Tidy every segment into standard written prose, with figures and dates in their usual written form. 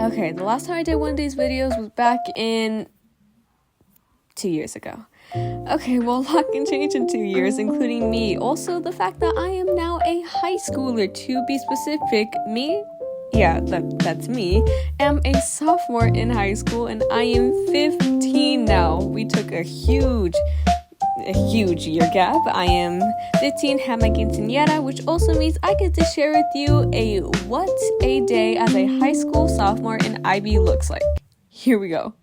Okay, the last time I did one of these videos was back in 2 years ago. Okay, well, a lot can change in 2 years, including me. Also, the fact that I am now a high schooler, to be specific. That's me, am a sophomore in high school, and I am 15 now. We took a huge year gap. I am 15, have my quinceañera, which also means I get to share with you what a day as a high school sophomore in IB looks like. Here we go.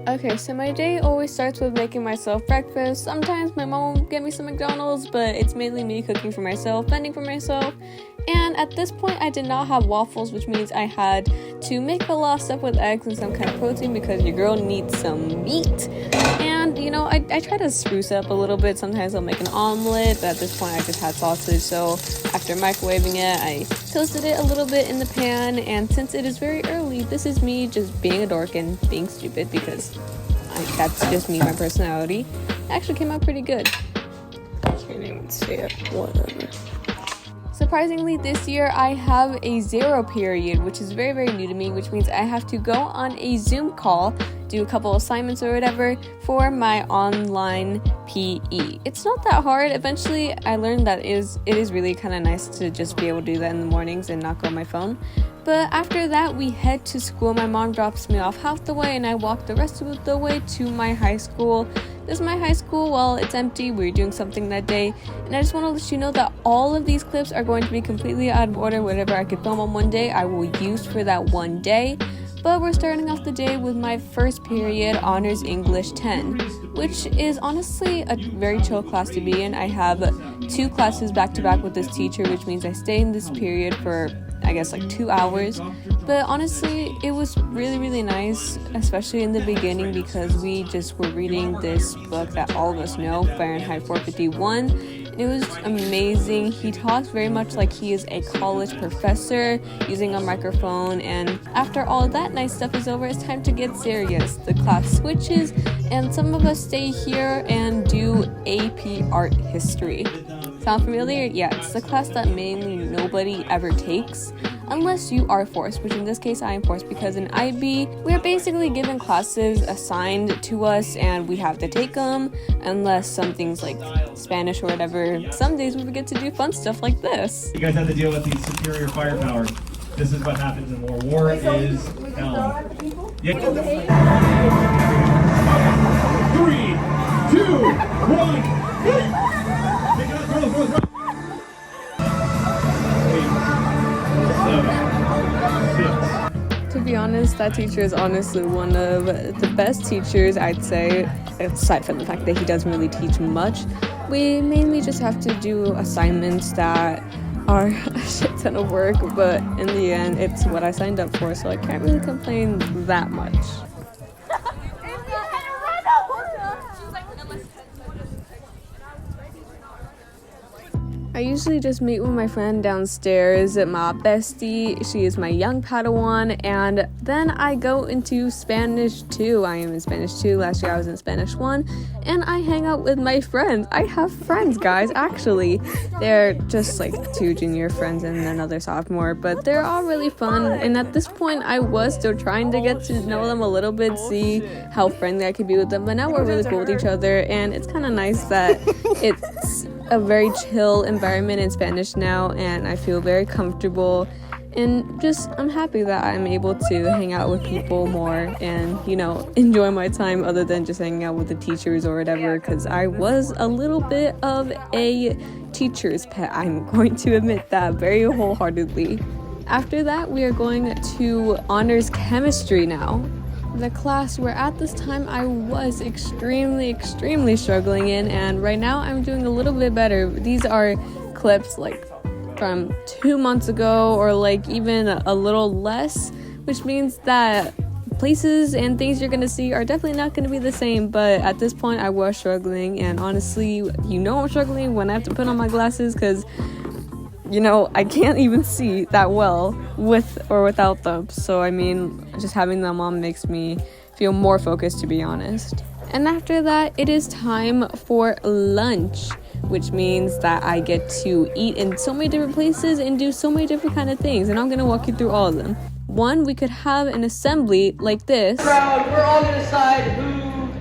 Okay, so my day always starts with making myself breakfast. Sometimes my mom will get me some McDonald's, but it's mainly me cooking for myself, fending for myself. And at this point, I did not have waffles, which means I had to make a lot of stuff with eggs and some kind of protein because your girl needs some meat. And, I try to spruce up a little bit. Sometimes I'll make an omelet, but at this point I just had sausage. So after microwaving it, I toasted it a little bit in the pan. And since it is very early, this is me just being a dork and being stupid because that's just me, my personality. It actually came out pretty good. I can't even see it. Whatever. Surprisingly, this year I have a 0 period, which is very, very new to me, which means I have to go on a Zoom call, do a couple assignments or whatever for my online PE. It's not that hard. Eventually, I learned that it is really kind of nice to just be able to do that in the mornings and not go on my phone. But after that, we head to school. My mom drops me off half the way, and I walk the rest of the way to my high school. This is my high school. Well, it's empty. We're doing something that day. And I just want to let you know that all of these clips are going to be completely out of order. Whatever I could film on one day, I will use for that one day. But we're starting off the day with my first period, Honors English 10, which is honestly a very chill class to be in. I have 2 classes back to back with this teacher, which means I stay in this period for, I guess, like 2 hours. But honestly, it was really, really nice, especially in the beginning, because we just were reading this book that all of us know, Fahrenheit 451. It was amazing. He talks very much like he is a college professor using a microphone, and after all of that nice stuff is over, it's time to get serious. The class switches, and some of us stay here and do AP Art History. Sound familiar? Yeah, it's the class that mainly nobody ever takes, unless you are forced, which in this case I am forced because in IB, we're basically given classes assigned to us and we have to take them, unless some things like Spanish or whatever. Some days we get to do fun stuff like this. You guys have to deal with the superior firepower. This is what happens in war. War is hell. Yeah. 3, 2, 1, Take it out, girls. 8, 7, 6. To be honest, that teacher is honestly one of the best teachers, I'd say, aside from the fact that he doesn't really teach much. We mainly just have to do assignments that are a shit ton of work, but in the end, it's what I signed up for, so I can't really complain that much. I usually just meet with my friend downstairs, my bestie. She is my young Padawan, and then I go into Spanish 2. I am in Spanish 2. Last year I was in Spanish 1, and I hang out with my friends. I have friends, guys, actually. They're just like 2 junior friends and another sophomore, but they're all really fun, and at this point I was still trying to get to know them a little bit, see how friendly I could be with them, but now we're really cool with each other, and it's kind of nice that it's a very chill environment in Spanish now, and I feel very comfortable, and just I'm happy that I'm able to hang out with people more and enjoy my time other than just hanging out with the teachers or whatever, because I was a little bit of a teacher's pet. I'm going to admit that very wholeheartedly. After that, we are going to honors chemistry now. The class where at this time I was extremely struggling in, and right now I'm doing a little bit better. These are clips like from 2 months ago, or like even a little less, which means that places and things you're gonna see are definitely not gonna be the same, but at this point I was struggling, and honestly, I'm struggling when I have to put on my glasses because I can't even see that well with or without them. So I mean, just having them on makes me feel more focused, to be honest. And after that, it is time for lunch, which means that I get to eat in so many different places and do so many different kind of things, and I'm gonna walk you through all of them. One, we could have an assembly like this. Crowd, we're all gonna decide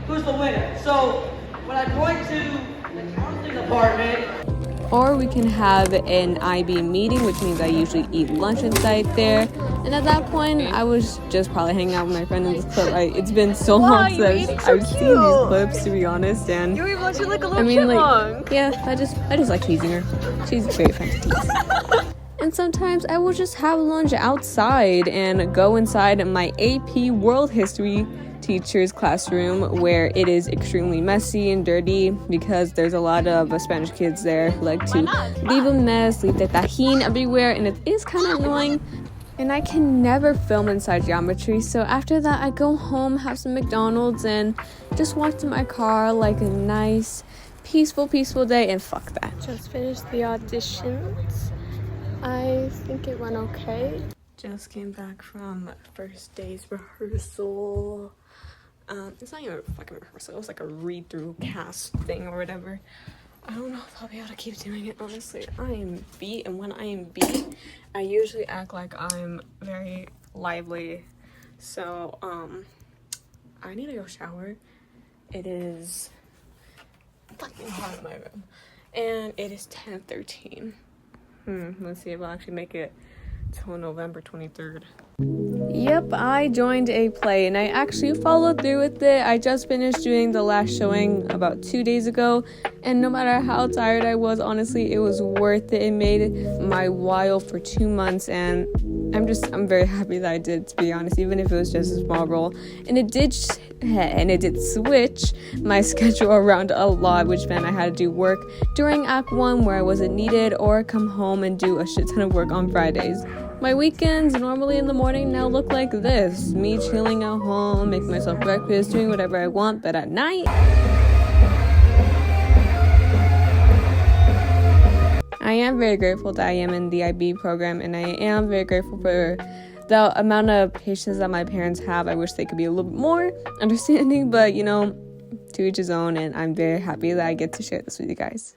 who's the winner. So when I point to the counseling department, or we can have an IB meeting, which means I usually eat lunch inside there. And at that point, I was just probably hanging out with my friend in this clip. It's been so long since I've seen these clips, to be honest. And You're watching like a little chipmunk. I just like teasing her. She's very fun to tease. And sometimes I will just have lunch outside and go inside my AP World History teacher's classroom, where it is extremely messy and dirty because there's a lot of Spanish kids there who like to leave a mess, leave their tajin everywhere, and it is kind of annoying. And I can never film inside geometry, so after that I go home, have some McDonald's, and just walk to my car like a nice, peaceful day, and fuck that. Just finished the auditions. I think it went okay. Just came back from first day's rehearsal. It's not even a fucking rehearsal, it was like a read-through cast thing or whatever. I don't know if I'll be able to keep doing it, honestly. I am beat, and when I am beat, I usually act like I'm very lively. So, I need to go shower. It is fucking hot in my room. And it is 10:13. Let's see if I'll actually make it till November 23rd. Yep, I joined a play and I actually followed through with it. I just finished doing the last showing about 2 days ago, and no matter how tired I was, honestly, it was worth it. It made my while for 2 months, and I'm very happy that I did, to be honest, even if it was just a small role. And it did switch my schedule around a lot, which meant I had to do work during Act 1 where I wasn't needed, or come home and do a shit ton of work on Fridays. My weekends, normally in the morning, now look like this. Me chilling at home, making myself breakfast, doing whatever I want, but at night, I am very grateful that I am in the IB program, and I am very grateful for the amount of patience that my parents have. I wish they could be a little bit more understanding, but to each his own, and I'm very happy that I get to share this with you guys.